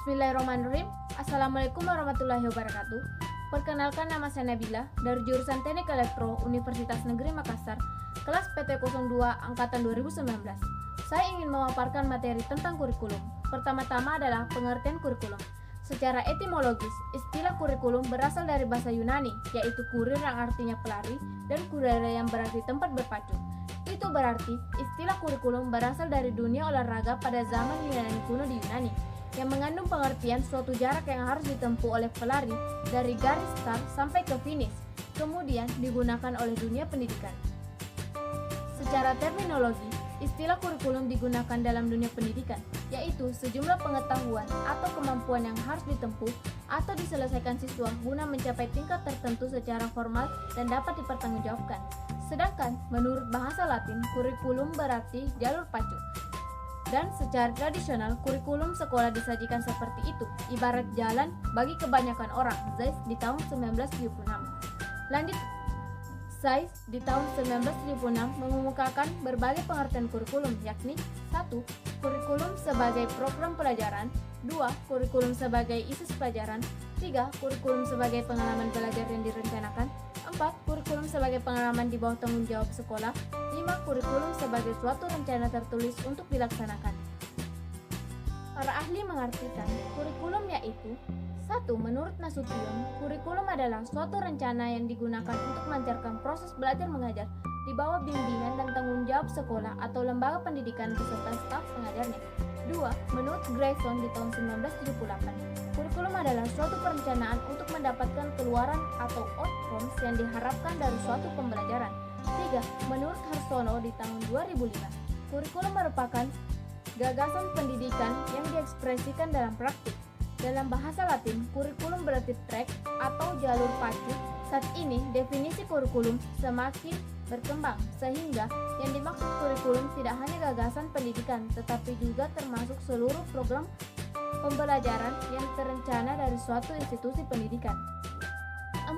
Bismillahirrahmanirrahim. Assalamualaikum warahmatullahi wabarakatuh. Perkenalkan, nama saya Nabila dari jurusan Teknik Elektro Universitas Negeri Makassar, kelas PT02 angkatan 2019. Saya ingin memaparkan materi tentang kurikulum. Pertama-tama adalah pengertian kurikulum. Secara etimologis, istilah kurikulum berasal dari bahasa Yunani, yaitu kurir yang artinya pelari dan kurere yang berarti tempat berpacu. Itu berarti istilah kurikulum berasal dari dunia olahraga pada zaman Yunani kuno di Yunani, yang mengandung pengertian suatu jarak yang harus ditempuh oleh pelari dari garis start sampai ke finish, kemudian digunakan oleh dunia pendidikan. Secara terminologi, istilah kurikulum digunakan dalam dunia pendidikan, yaitu sejumlah pengetahuan atau kemampuan yang harus ditempuh atau diselesaikan siswa guna mencapai tingkat tertentu secara formal dan dapat dipertanggungjawabkan. Sedangkan menurut bahasa Latin, kurikulum berarti jalur pacu. Dan secara tradisional, kurikulum sekolah disajikan seperti itu, ibarat jalan bagi kebanyakan orang, Zeiss di tahun 1976. Lanjut, Zeiss di tahun 1976 mengemukakan berbagai pengertian kurikulum, yakni 1. Kurikulum sebagai program pelajaran, 2. Kurikulum sebagai isi pelajaran, 3. Kurikulum sebagai pengalaman belajar yang direncanakan, 4. Kurikulum sebagai pengalaman di bawah tanggung jawab sekolah, 5. Kurikulum sebagai suatu rencana tertulis untuk dilaksanakan. Para ahli mengartikan kurikulum yaitu 1. Menurut Nasution, kurikulum adalah suatu rencana yang digunakan untuk melancarkan proses belajar mengajar di bawah bimbingan dan tanggung jawab sekolah atau lembaga pendidikan beserta staf pengajarnya. 2. Menurut Grayson di tahun 1978, kurikulum adalah suatu perencanaan untuk mendapatkan keluaran atau outcomes yang diharapkan dari suatu pembelajaran. 3. Menurut Harsono di tahun 2005, kurikulum merupakan gagasan pendidikan yang diekspresikan dalam praktik. Dalam bahasa Latin, kurikulum berarti track atau jalur pacu. Saat ini, definisi kurikulum semakin berkembang, sehingga yang dimaksud kurikulum tidak hanya gagasan pendidikan, tetapi juga termasuk seluruh program pembelajaran yang terencana dari suatu institusi pendidikan. 4.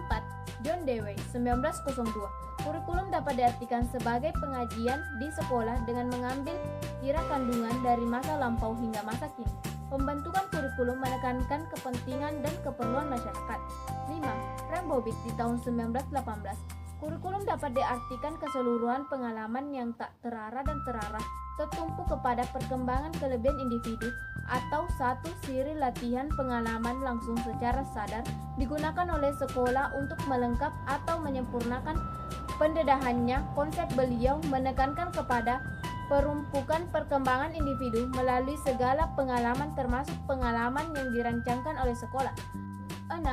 John Dewey, 1902. Kurikulum dapat diartikan sebagai pengajian di sekolah dengan mengambil kira kandungan dari masa lampau hingga masa kini. Pembentukan kurikulum menekankan kepentingan dan keperluan masyarakat. 5. Frank Bobbitt di tahun 1918. Kurikulum dapat diartikan keseluruhan pengalaman yang tak terarah dan terarah tertumpu kepada perkembangan kelebihan individu atau satu siri latihan pengalaman langsung secara sadar digunakan oleh sekolah untuk melengkap atau menyempurnakan pendedahannya. Konsep beliau menekankan kepada perumpukan perkembangan individu melalui segala pengalaman termasuk pengalaman yang dirancangkan oleh sekolah. 6.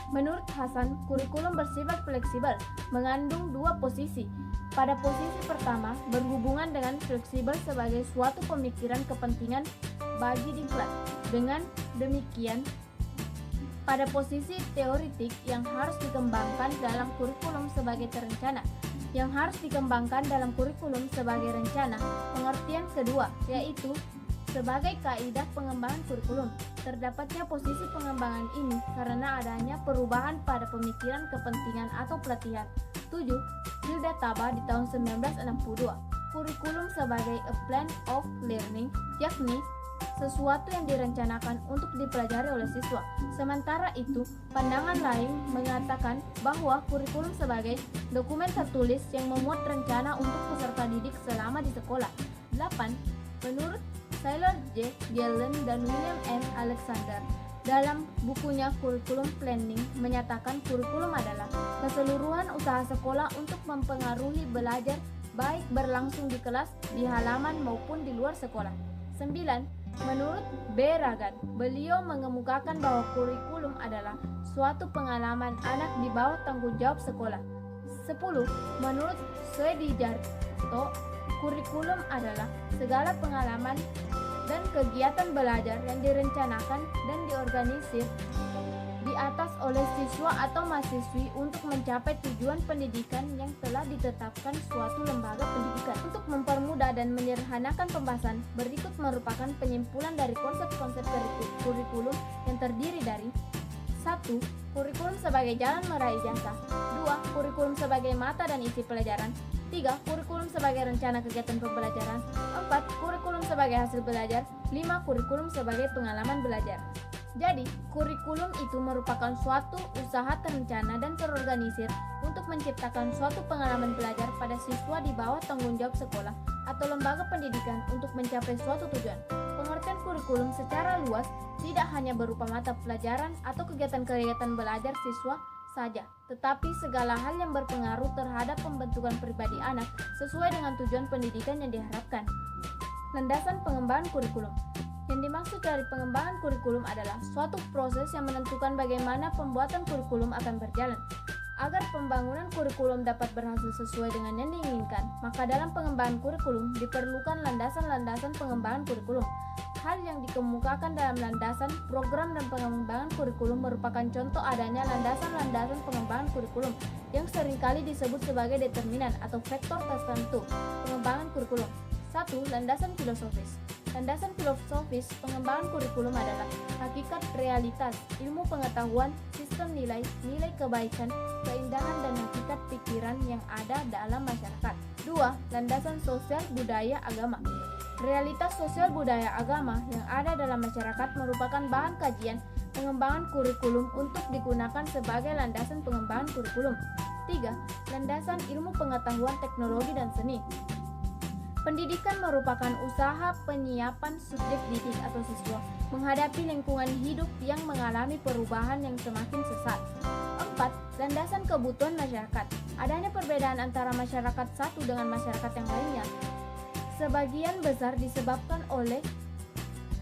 Menurut Hasan, kurikulum bersifat fleksibel, mengandung dua posisi. Pada posisi pertama, berhubungan dengan fleksibel sebagai suatu pemikiran kepentingan bagi diklat. Dengan demikian, pada posisi teoritik yang harus dikembangkan dalam kurikulum sebagai terencana, yang harus dikembangkan dalam kurikulum sebagai rencana. Pengertian kedua, yaitu sebagai kaidah pengembangan kurikulum. Terdapatnya posisi pengembangan ini karena adanya perubahan pada pemikiran kepentingan atau pelatihan. 7. Hilda Taba di tahun 1962. Kurikulum sebagai a plan of learning, yakni sesuatu yang direncanakan untuk dipelajari oleh siswa. Sementara itu, pandangan lain mengatakan bahwa kurikulum sebagai dokumen tertulis yang memuat rencana untuk peserta didik selama di sekolah. 8. Menurut Taylor J. Gillen dan William M. Alexander, dalam bukunya Curriculum Planning menyatakan kurikulum adalah keseluruhan usaha sekolah untuk mempengaruhi belajar baik berlangsung di kelas, di halaman maupun di luar sekolah. 9. Menurut B. Ragan, beliau mengemukakan bahwa kurikulum adalah suatu pengalaman anak di bawah tanggung jawab sekolah. 10. Menurut Swedi Jarto, kurikulum adalah segala pengalaman dan kegiatan belajar yang direncanakan dan diorganisir di atas oleh siswa atau mahasiswi untuk mencapai tujuan pendidikan yang telah ditetapkan suatu lembaga pendidikan. Untuk mempermudah dan menyederhanakan pembahasan, berikut merupakan penyimpulan dari konsep-konsep kurikulum yang terdiri dari 1. Kurikulum sebagai jalan meraih ijazah. 2. Kurikulum sebagai mata dan isi pelajaran. 3. Kurikulum sebagai rencana kegiatan pembelajaran. 4. 4. Kurikulum sebagai hasil belajar. 5. Kurikulum sebagai pengalaman belajar. Jadi, kurikulum itu merupakan suatu usaha terencana dan terorganisir untuk menciptakan suatu pengalaman belajar pada siswa di bawah tanggung jawab sekolah atau lembaga pendidikan untuk mencapai suatu tujuan. Pengertian kurikulum secara luas tidak hanya berupa mata pelajaran atau kegiatan-kegiatan belajar siswa saja, tetapi segala hal yang berpengaruh terhadap pembentukan pribadi anak sesuai dengan tujuan pendidikan yang diharapkan. Landasan pengembangan kurikulum. Yang dimaksud dari pengembangan kurikulum adalah suatu proses yang menentukan bagaimana pembuatan kurikulum akan berjalan. Agar pembangunan kurikulum dapat berhasil sesuai dengan yang diinginkan, maka dalam pengembangan kurikulum diperlukan landasan-landasan pengembangan kurikulum. Hal yang dikemukakan dalam landasan, program, dan pengembangan kurikulum merupakan contoh adanya landasan-landasan pengembangan kurikulum yang seringkali disebut sebagai determinan atau faktor tertentu pengembangan kurikulum. 1. Landasan filosofis. Landasan filosofis pengembangan kurikulum adalah hakikat realitas, ilmu pengetahuan, sistem nilai, nilai kebaikan, keindahan, dan hakikat pikiran yang ada dalam masyarakat. 2. Landasan sosial budaya agama. Realitas sosial budaya agama yang ada dalam masyarakat merupakan bahan kajian pengembangan kurikulum untuk digunakan sebagai landasan pengembangan kurikulum. 3. Landasan ilmu pengetahuan, teknologi, dan seni. Pendidikan merupakan usaha penyiapan subjek didik atau siswa menghadapi lingkungan hidup yang mengalami perubahan yang semakin sesat. 4. Landasan kebutuhan masyarakat. Adanya perbedaan antara masyarakat satu dengan masyarakat yang lainnya sebagian besar disebabkan oleh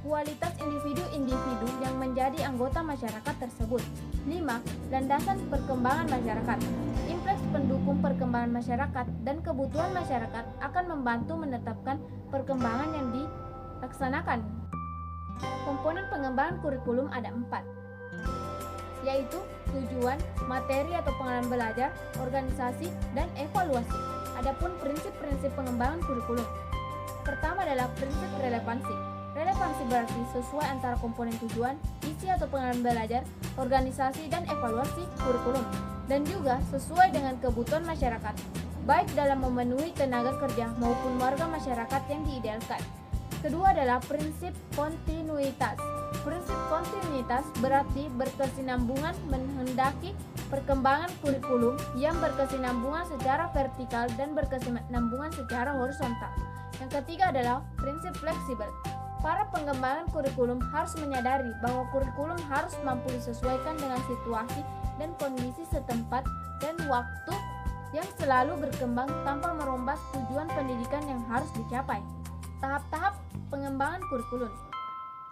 kualitas individu-individu yang menjadi anggota masyarakat tersebut. 5. Landasan perkembangan masyarakat. Impleks pendukung perkembangan masyarakat dan kebutuhan masyarakat akan membantu menetapkan perkembangan yang dilaksanakan. Komponen pengembangan kurikulum ada 4, yaitu tujuan, materi atau pengalaman belajar, organisasi, dan evaluasi. Adapun prinsip-prinsip pengembangan kurikulum. Pertama adalah prinsip relevansi. Relevansi berarti sesuai antara komponen tujuan, isi atau pengalaman belajar, organisasi, dan evaluasi kurikulum, dan juga sesuai dengan kebutuhan masyarakat, baik dalam memenuhi tenaga kerja maupun warga masyarakat yang diidealkan. Kedua adalah prinsip kontinuitas. Prinsip kontinuitas berarti berkesinambungan menghendaki perkembangan kurikulum yang berkesinambungan secara vertikal dan berkesinambungan secara horizontal. Yang ketiga adalah prinsip fleksibel. Para pengembangan kurikulum harus menyadari bahwa kurikulum harus mampu disesuaikan dengan situasi dan kondisi setempat dan waktu yang selalu berkembang tanpa merombak tujuan pendidikan yang harus dicapai. Tahap-tahap pengembangan kurikulum.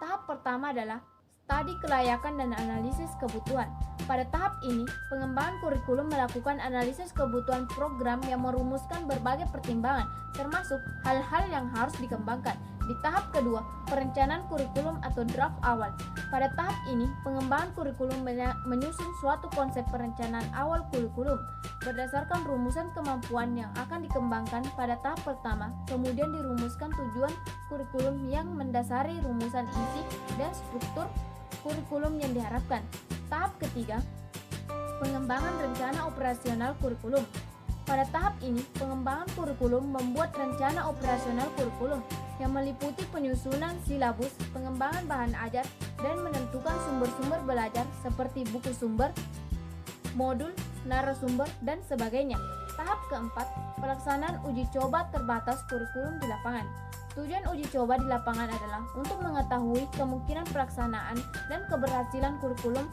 Tahap pertama adalah studi kelayakan dan analisis kebutuhan. Pada tahap ini, pengembangan kurikulum melakukan analisis kebutuhan program yang merumuskan berbagai pertimbangan, termasuk hal-hal yang harus dikembangkan. Di tahap kedua, perencanaan kurikulum atau draft awal. Pada tahap ini, pengembangan kurikulum menyusun suatu konsep perencanaan awal kurikulum berdasarkan rumusan kemampuan yang akan dikembangkan pada tahap pertama, kemudian dirumuskan tujuan kurikulum yang mendasari rumusan isi dan struktur kurikulum yang diharapkan. Tahap ketiga, pengembangan rencana operasional kurikulum. Pada tahap ini, pengembangan kurikulum membuat rencana operasional kurikulum yang meliputi penyusunan silabus, pengembangan bahan ajar, dan menentukan sumber-sumber belajar seperti buku sumber, modul, narasumber, dan sebagainya. Tahap keempat, pelaksanaan uji coba terbatas kurikulum di lapangan. Tujuan uji coba di lapangan adalah untuk mengetahui kemungkinan pelaksanaan dan keberhasilan kurikulum,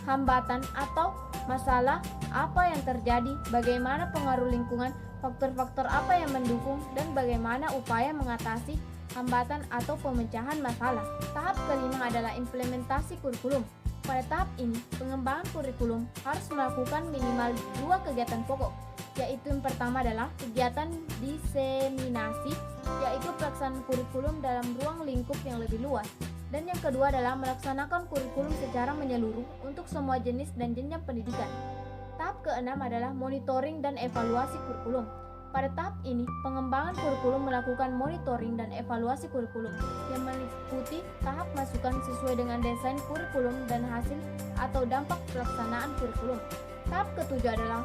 hambatan atau masalah apa yang terjadi, bagaimana pengaruh lingkungan, faktor-faktor apa yang mendukung, dan bagaimana upaya mengatasi hambatan atau pemecahan masalah. Tahap kelima adalah implementasi kurikulum. Pada tahap ini, pengembangan kurikulum harus melakukan minimal 2 kegiatan pokok, yaitu yang pertama adalah kegiatan diseminasi, yaitu pelaksanaan kurikulum dalam ruang lingkup yang lebih luas, dan yang kedua adalah melaksanakan kurikulum secara menyeluruh untuk semua jenis dan jenjang pendidikan. Tahap keenam adalah monitoring dan evaluasi kurikulum. Pada tahap ini, pengembangan kurikulum melakukan monitoring dan evaluasi kurikulum yang meliputi tahap masukan sesuai dengan desain kurikulum dan hasil atau dampak pelaksanaan kurikulum. Tahap ketujuh adalah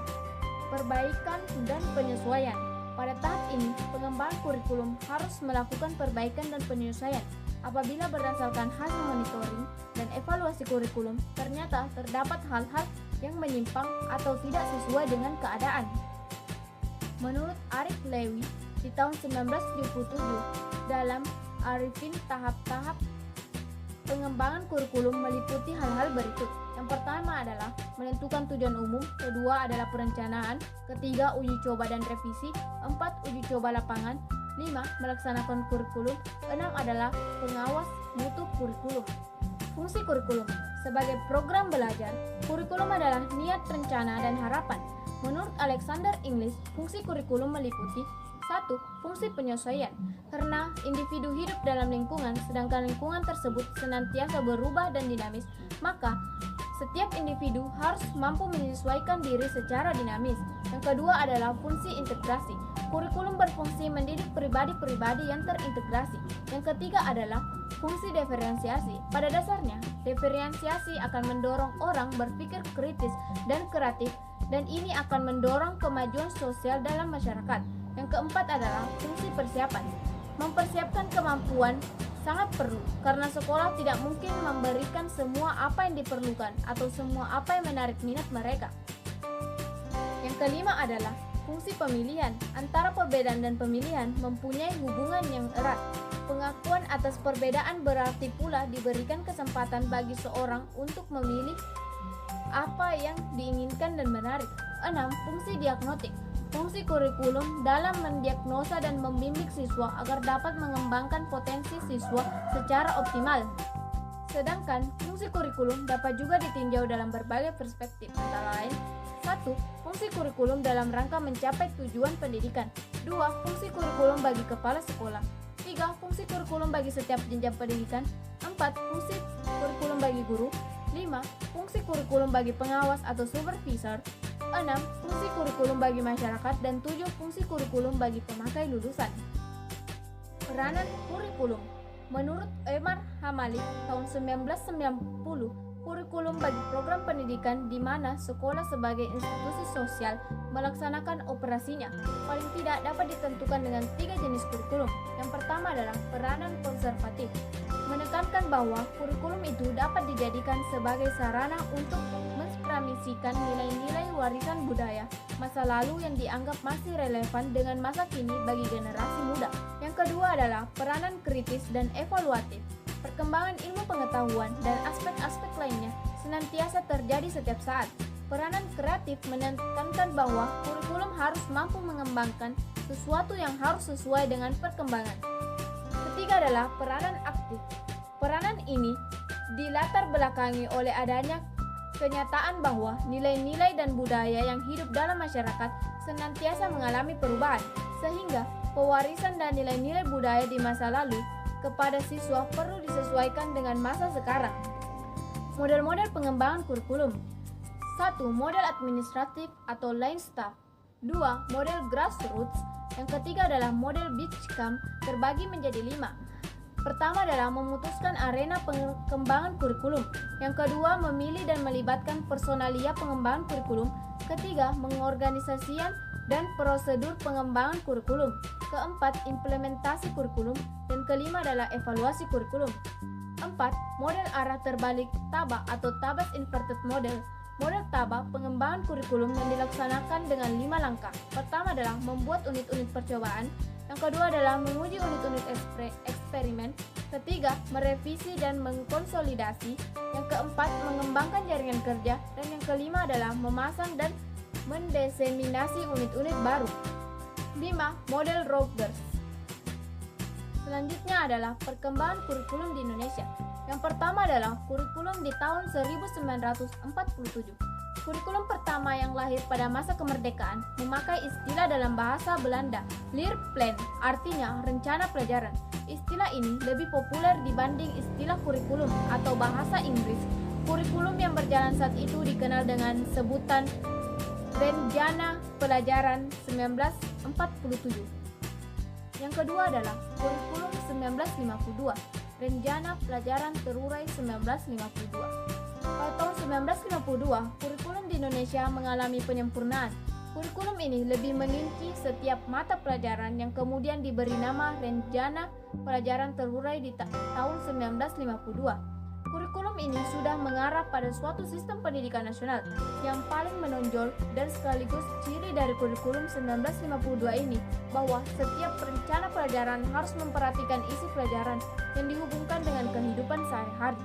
perbaikan dan penyesuaian. Pada tahap ini, pengembangan kurikulum harus melakukan perbaikan dan penyesuaian. Apabila berdasarkan hasil monitoring dan evaluasi kurikulum, ternyata terdapat hal-hal yang menyimpang atau tidak sesuai dengan keadaan. Menurut Arif Lewy, di tahun 1977, dalam Arifin tahap-tahap pengembangan kurikulum meliputi hal-hal berikut. Yang pertama adalah menentukan tujuan umum, kedua adalah perencanaan, ketiga uji coba dan revisi, empat uji coba lapangan, 5. Melaksanakan kurikulum. 6. Adalah pengawas mutu kurikulum. Fungsi kurikulum. Sebagai program belajar, kurikulum adalah niat, rencana, dan harapan. Menurut Alexander Inglis, fungsi kurikulum meliputi 1. Fungsi penyesuaian. Karena individu hidup dalam lingkungan, sedangkan lingkungan tersebut senantiasa berubah dan dinamis, maka setiap individu harus mampu menyesuaikan diri secara dinamis. Yang kedua adalah fungsi integrasi. Kurikulum berfungsi mendidik pribadi-pribadi yang terintegrasi. Yang ketiga adalah fungsi diferensiasi. Pada dasarnya, diferensiasi akan mendorong orang berpikir kritis dan kreatif, dan ini akan mendorong kemajuan sosial dalam masyarakat. Yang keempat adalah fungsi persiapan. Mempersiapkan kemampuan sangat perlu, karena sekolah tidak mungkin memberikan semua apa yang diperlukan atau semua apa yang menarik minat mereka. Yang kelima adalah fungsi pemilihan. Antara perbedaan dan pemilihan mempunyai hubungan yang erat. Pengakuan atas perbedaan berarti pula diberikan kesempatan bagi seorang untuk memilih apa yang diinginkan dan menarik. 6. Fungsi diagnostik. Fungsi kurikulum dalam mendiagnosa dan membimbing siswa agar dapat mengembangkan potensi siswa secara optimal. Sedangkan fungsi kurikulum dapat juga ditinjau dalam berbagai perspektif, antara lain 1. Fungsi kurikulum dalam rangka mencapai tujuan pendidikan. 2. Fungsi kurikulum bagi kepala sekolah. 3. Fungsi kurikulum bagi setiap jenjang pendidikan. 4. Fungsi kurikulum bagi guru. 5. Fungsi kurikulum bagi pengawas atau supervisor. 6. Fungsi kurikulum bagi masyarakat. Dan 7. Fungsi kurikulum bagi pemakai lulusan. Peranan kurikulum. Menurut Emar Hamalik tahun 1990, kurikulum bagi program pendidikan di mana sekolah sebagai institusi sosial melaksanakan operasinya paling tidak dapat ditentukan dengan 3 jenis kurikulum. Yang pertama adalah peranan konservatif, menekankan bahwa kurikulum itu dapat dijadikan sebagai sarana untuk mentransmisikan nilai-nilai warisan budaya masa lalu yang dianggap masih relevan dengan masa kini bagi generasi muda. Yang kedua adalah peranan kritis dan evaluatif. Perkembangan ilmu pengetahuan dan aspek-aspek lainnya senantiasa terjadi setiap saat. Peranan kreatif menekankan bahwa kurikulum harus mampu mengembangkan sesuatu yang harus sesuai dengan perkembangan. Ketiga adalah peranan aktif. Peranan ini dilatar belakangi oleh adanya kenyataan bahwa nilai-nilai dan budaya yang hidup dalam masyarakat senantiasa mengalami perubahan, sehingga pewarisan dan nilai-nilai budaya di masa lalu kepada siswa perlu disesuaikan dengan masa sekarang. Model-model pengembangan kurikulum. 1. Model administratif atau line staff. 2. Model grassroots. Yang ketiga adalah model beach camp, terbagi menjadi 5. Pertama adalah memutuskan arena pengembangan kurikulum. Yang kedua, memilih dan melibatkan personalia pengembangan kurikulum. Ketiga, mengorganisasikan dan prosedur pengembangan kurikulum. Keempat, implementasi kurikulum. Dan kelima adalah evaluasi kurikulum. 4. Model arah terbalik TABA atau Tabas Inverted Model. Model TABA pengembangan kurikulum yang dilaksanakan dengan 5 langkah. Pertama adalah membuat unit-unit percobaan. Yang kedua adalah menguji unit-unit eksperimen. Ketiga, merevisi dan mengkonsolidasi. Yang keempat, mengembangkan jaringan kerja. Dan yang kelima adalah memasang dan mendiseminasi unit-unit baru. 5. Model Rogers. Selanjutnya adalah perkembangan kurikulum di Indonesia. Yang pertama adalah kurikulum di tahun 1947. Kurikulum pertama yang lahir pada masa kemerdekaan memakai istilah dalam bahasa Belanda, Leerplan, artinya rencana pelajaran. Istilah ini lebih populer dibanding istilah kurikulum atau bahasa Inggris. Kurikulum yang berjalan saat itu dikenal dengan sebutan Rencana Pelajaran 1947. Yang kedua adalah kurikulum 1952, Rencana Pelajaran Terurai 1952. Pada tahun 1952, kurikulum di Indonesia mengalami penyempurnaan. Kurikulum ini lebih merinci setiap mata pelajaran yang kemudian diberi nama Rencana Pelajaran Terurai di tahun 1952. Kurikulum ini sudah mengarah pada suatu sistem pendidikan nasional yang paling menonjol dan sekaligus ciri dari kurikulum 1952 ini bahwa setiap rencana pelajaran harus memperhatikan isi pelajaran yang dihubungkan dengan kehidupan sehari-hari.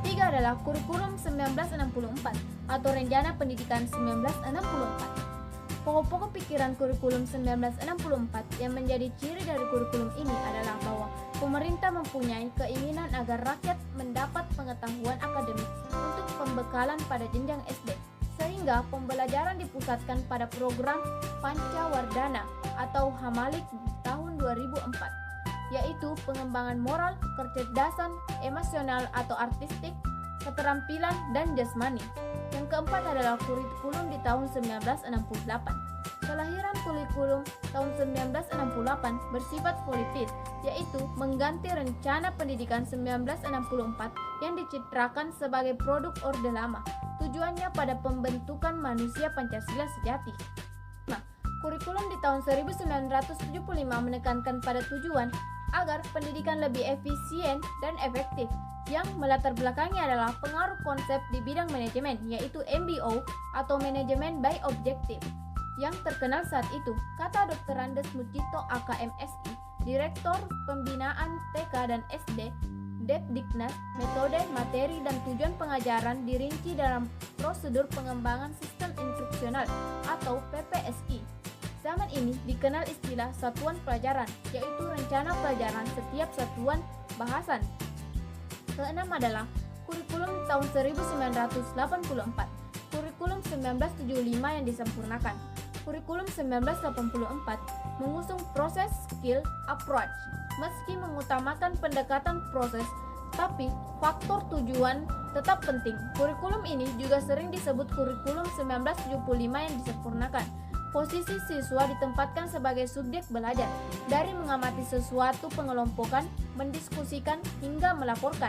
Ketiga adalah kurikulum 1964 atau Rencana Pendidikan 1964. Pokok-pokok pikiran kurikulum 1964 yang menjadi ciri dari kurikulum ini adalah bahwa pemerintah mempunyai keinginan agar rakyat mendapat pengetahuan akademik untuk pembekalan pada jenjang SD, sehingga pembelajaran dipusatkan pada program Pancawardhana atau Hamalik tahun 2004, yaitu pengembangan moral, kecerdasan, emosional atau artistik, keterampilan, dan jasmani. Yang keempat adalah kurikulum di tahun 1968. Kelahiran kurikulum tahun 1968 bersifat politis, yaitu mengganti Rencana Pendidikan 1964 yang dicitrakan sebagai produk Orde Lama. Tujuannya pada pembentukan manusia Pancasila sejati. Nah, kurikulum di tahun 1975 menekankan pada tujuan agar pendidikan lebih efisien dan efektif. Yang melatar belakangnya adalah pengaruh konsep di bidang manajemen, yaitu MBO atau Manajemen by Objective, yang terkenal saat itu. Kata Dr. Andes Mucito AKMSI, Direktur Pembinaan TK dan SD, Depdiknas, metode, materi, dan tujuan pengajaran dirinci dalam prosedur pengembangan sistem instruksional atau PPSI. Zaman ini dikenal istilah satuan pelajaran, yaitu rencana pelajaran setiap satuan bahasan. Keenam adalah kurikulum tahun 1984, kurikulum 1975 yang disempurnakan. Kurikulum 1984 mengusung proses skill approach. Meski mengutamakan pendekatan proses, tapi faktor tujuan tetap penting. Kurikulum ini juga sering disebut kurikulum 1975 yang disempurnakan. Posisi siswa ditempatkan sebagai subjek belajar, dari mengamati sesuatu pengelompokan, mendiskusikan, hingga melaporkan.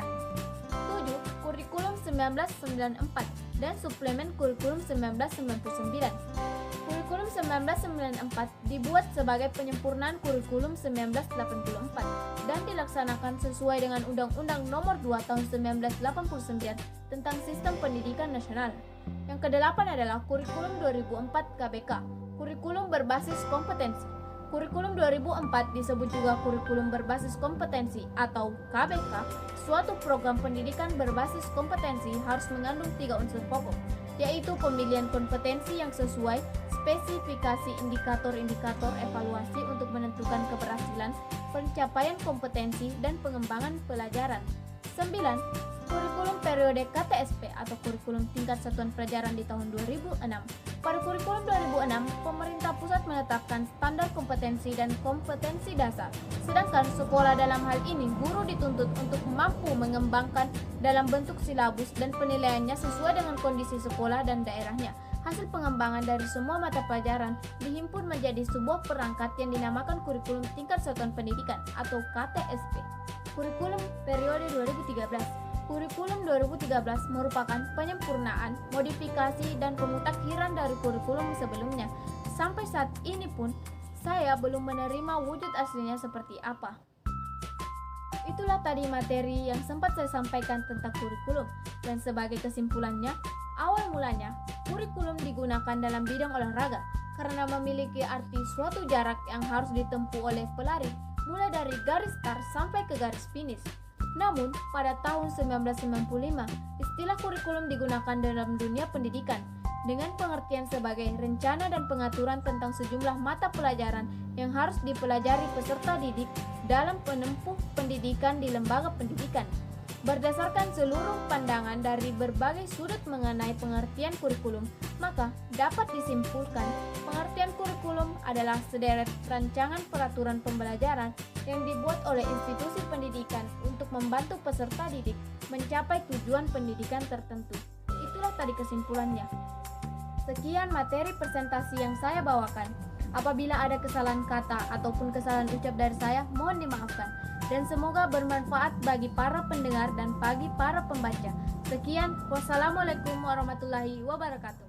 7. Kurikulum 1994 dan suplemen kurikulum 1999. Kurikulum 1994 dibuat sebagai penyempurnaan kurikulum 1984 dan dilaksanakan sesuai dengan Undang-Undang Nomor 2 Tahun 1989 tentang Sistem Pendidikan Nasional. Yang kedelapan adalah kurikulum 2004 KBK, kurikulum berbasis kompetensi. Kurikulum 2004 disebut juga kurikulum berbasis kompetensi atau KBK. Suatu program pendidikan berbasis kompetensi harus mengandung 3 unsur pokok, yaitu pemilihan kompetensi yang sesuai, spesifikasi indikator-indikator evaluasi untuk menentukan keberhasilan, pencapaian kompetensi, dan pengembangan pelajaran. 9. Kurikulum periode KTSP atau kurikulum tingkat satuan pelajaran di tahun 2006. Pada kurikulum 2006, pemerintah pusat menetapkan standar kompetensi dan kompetensi dasar. Sedangkan sekolah dalam hal ini guru dituntut untuk mampu mengembangkan dalam bentuk silabus dan penilaiannya sesuai dengan kondisi sekolah dan daerahnya. Hasil pengembangan dari semua mata pelajaran dihimpun menjadi sebuah perangkat yang dinamakan kurikulum tingkat satuan pendidikan atau KTSP. Kurikulum periode 2013. Kurikulum 2013 merupakan penyempurnaan, modifikasi, dan pemutakhiran dari kurikulum sebelumnya. Sampai saat ini pun, saya belum menerima wujud aslinya seperti apa. Itulah tadi materi yang sempat saya sampaikan tentang kurikulum. Dan sebagai kesimpulannya, awal mulanya, kurikulum digunakan dalam bidang olahraga karena memiliki arti suatu jarak yang harus ditempuh oleh pelari, mulai dari garis start sampai ke garis finish. Namun, pada tahun 1995, istilah kurikulum digunakan dalam dunia pendidikan dengan pengertian sebagai rencana dan pengaturan tentang sejumlah mata pelajaran yang harus dipelajari peserta didik dalam menempuh pendidikan di lembaga pendidikan. Berdasarkan seluruh pandangan dari berbagai sudut mengenai pengertian kurikulum, maka dapat disimpulkan pengertian kurikulum adalah sederet rancangan peraturan pembelajaran yang dibuat oleh institusi pendidikan untuk membantu peserta didik mencapai tujuan pendidikan tertentu. Itulah tadi kesimpulannya. Sekian materi presentasi yang saya bawakan. Apabila ada kesalahan kata ataupun kesalahan ucap dari saya, mohon dimaafkan. Dan semoga bermanfaat bagi para pendengar dan bagi para pembaca. Sekian, wassalamualaikum warahmatullahi wabarakatuh.